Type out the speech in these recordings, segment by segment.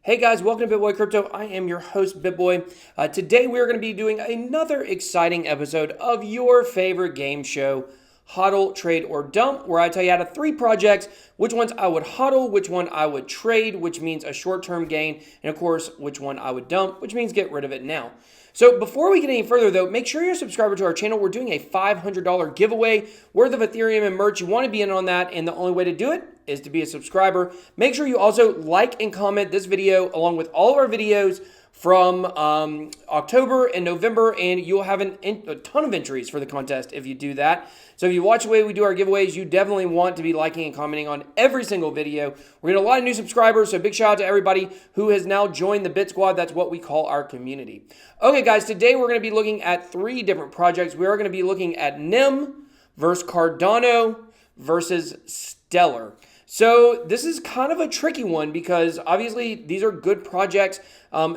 Hey guys, welcome to BitBoy Crypto. I am your host, BitBoy. Today we're going to be doing another exciting episode of your favorite game show, Hodl, Trade, or Dump, where I tell you out of 3 projects, which ones I would hodl, which one I would trade, which means a short-term gain, and of course, which one I would dump, which means get rid of it now. So before we get any further though, make sure you're a subscriber to our channel. We're doing a $500 giveaway worth of Ethereum and merch. You want to be in on that, and the only way to do it is to be a subscriber. Make sure you also like and comment this video along with all of our videos from October and November, and you'll have a ton of entries for the contest if you do that. So if you watch the way we do our giveaways, you definitely want to be liking and commenting on every single video. We're getting a lot of new subscribers, so big shout out to everybody who has now joined the Bit Squad. That's what we call our community. Okay, guys, today we're going to be looking at 3 different projects. We are going to be looking at NEM versus Cardano versus Stellar. So this is kind of a tricky one because obviously these are good projects.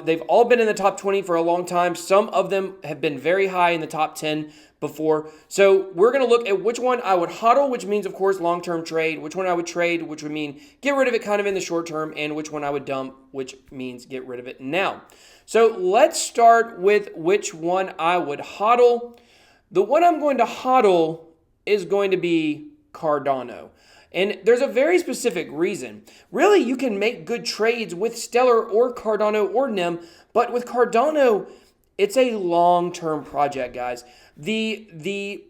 They've all been in the top 20 for a long time. Some of them have been very high in the top 10 before. So we're going to look at which one I would hodl, which means, of course, long-term trade, which one I would trade, which would mean get rid of it kind of in the short term, and which one I would dump, which means get rid of it now. So let's start with which one I would hodl. The one I'm going to hodl is going to be Cardano. And there's a very specific reason. Really, you can make good trades with Stellar or Cardano or NEM, but with Cardano, it's a long-term project, guys. The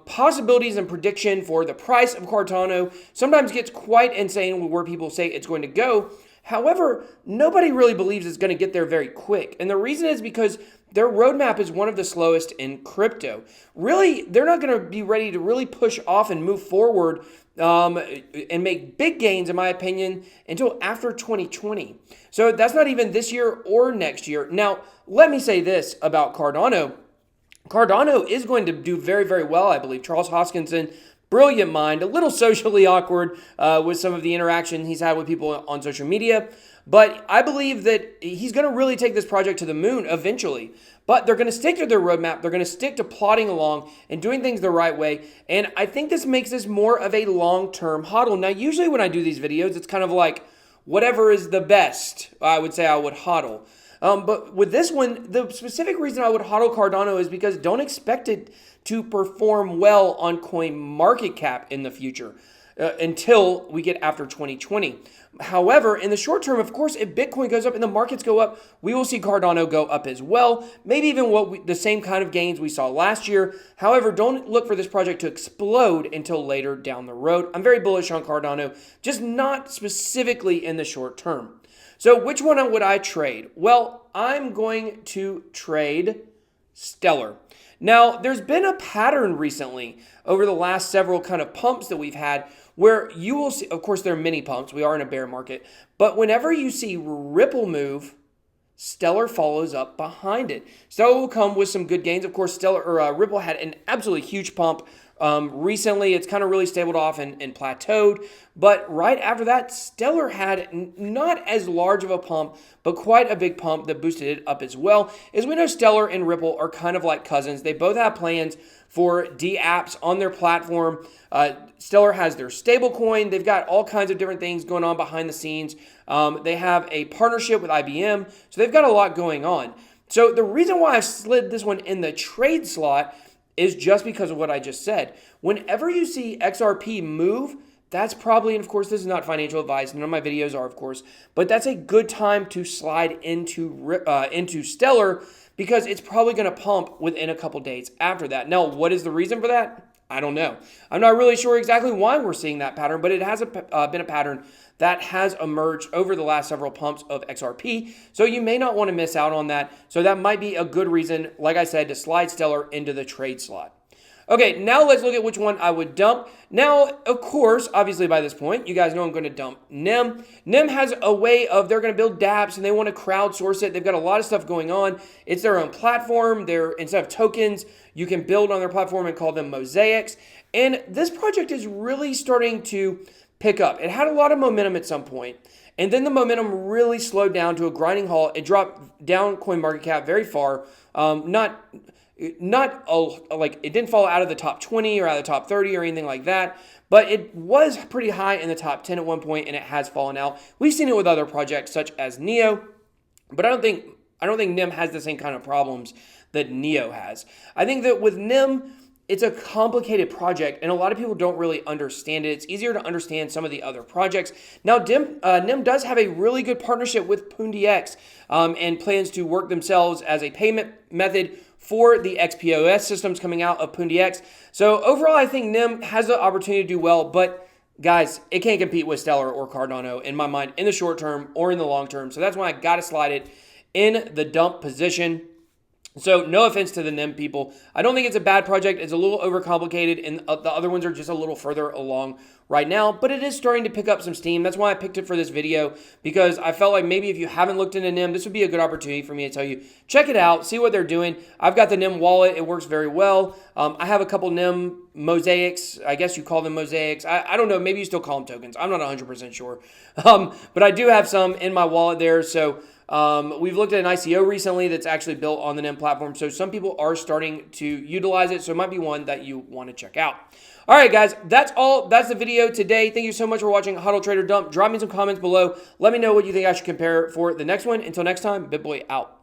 possibilities and prediction for the price of Cardano sometimes gets quite insane where people say it's going to go. However, nobody really believes it's going to get there very quick. And the reason is because their roadmap is one of the slowest in crypto. Really, they're not going to be ready to really push off and move forward and make big gains, in my opinion, until after 2020. So that's not even this year or next year. Now, let me say this about Cardano. Cardano is going to do very, very well, I believe. Charles Hoskinson, brilliant mind, a little socially awkward with some of the interaction he's had with people on social media. But I believe that he's going to really take this project to the moon eventually. But they're going to stick to their roadmap. They're going to stick to plodding along and doing things the right way. And I think this makes this more of a long-term hodl. Now, usually when I do these videos, it's kind of like whatever is the best, I would say I would hodl. But with this one, the specific reason I would hodl Cardano is because don't expect it to perform well on CoinMarketCap in the future until we get after 2020. However, in the short term, of course, if Bitcoin goes up and the markets go up, we will see Cardano go up as well. Maybe even the same kind of gains we saw last year. However, don't look for this project to explode until later down the road. I'm very bullish on Cardano, just not specifically in the short term. So which one would I trade? Well, I'm going to trade Stellar. Now, there's been a pattern recently over the last several kind of pumps that we've had where you will see, of course, there are mini pumps. We are in a bear market. But whenever you see Ripple move, Stellar follows up behind it. Stellar will come with some good gains. Of course, Ripple had an absolutely huge pump recently. It's kind of really stabled off and plateaued. But right after that, Stellar had not as large of a pump, but quite a big pump that boosted it up as well. As we know, Stellar and Ripple are kind of like cousins. They both have plans for dApps on their platform. Stellar has their stablecoin. They've got all kinds of different things going on behind the scenes. They have a partnership with IBM. So they've got a lot going on. So the reason why I slid this one in the trade slot is just because of what I just said. Whenever you see XRP move, that's probably, and of course, this is not financial advice. None of my videos are, of course, but that's a good time to slide into Stellar because it's probably going to pump within a couple days after that. Now, what is the reason for that? I don't know. I'm not really sure exactly why we're seeing that pattern, but it has been a pattern that has emerged over the last several pumps of XRP. So you may not want to miss out on that. So that might be a good reason, like I said, to slide Stellar into the trade slot. Okay, now let's look at which one I would dump. Now, of course, obviously by this point, you guys know I'm going to dump NEM. NEM has a way of, they're going to build dApps and they want to crowdsource it. They've got a lot of stuff going on. It's their own platform. Instead of tokens, you can build on their platform and call them mosaics. And this project is really starting to pick up. It had a lot of momentum at some point, and then the momentum really slowed down to a grinding halt. It dropped down CoinMarketCap very far. Like it didn't fall out of the top 20 or out of the top 30 or anything like that, but it was pretty high in the top 10 at one point, and it has fallen out. We've seen it with other projects such as Neo, but I don't think NEM has the same kind of problems that Neo has. I think that with NEM, it's a complicated project, and a lot of people don't really understand it. It's easier to understand some of the other projects. Now, NEM does have a really good partnership with pundix and plans to work themselves as a payment method for the XPOS systems coming out of pundix. So overall, I think NEM has the opportunity to do well, but guys, it can't compete with Stellar or Cardano in my mind in the short term or in the long term. So that's why I got to slide it in the dump position. So no offense to the NEM people. I don't think it's a bad project. It's a little overcomplicated, and the other ones are just a little further along right now, but it is starting to pick up some steam. That's why I picked it for this video, because I felt like maybe if you haven't looked into NEM, this would be a good opportunity for me to tell you, check it out, see what they're doing. I've got the NEM wallet. It works very well. I have a couple NEM mosaics. I guess you call them mosaics. I don't know. Maybe you still call them tokens. I'm not 100% sure. But I do have some in my wallet there. So we've looked at an ICO recently that's actually built on the NEM platform. So some people are starting to utilize it. So it might be one that you want to check out. All right, guys, that's all. That's the video today. Thank you so much for watching Hodl Trade or Dump. Drop me some comments below. Let me know what you think I should compare for the next one. Until next time, BitBoy out.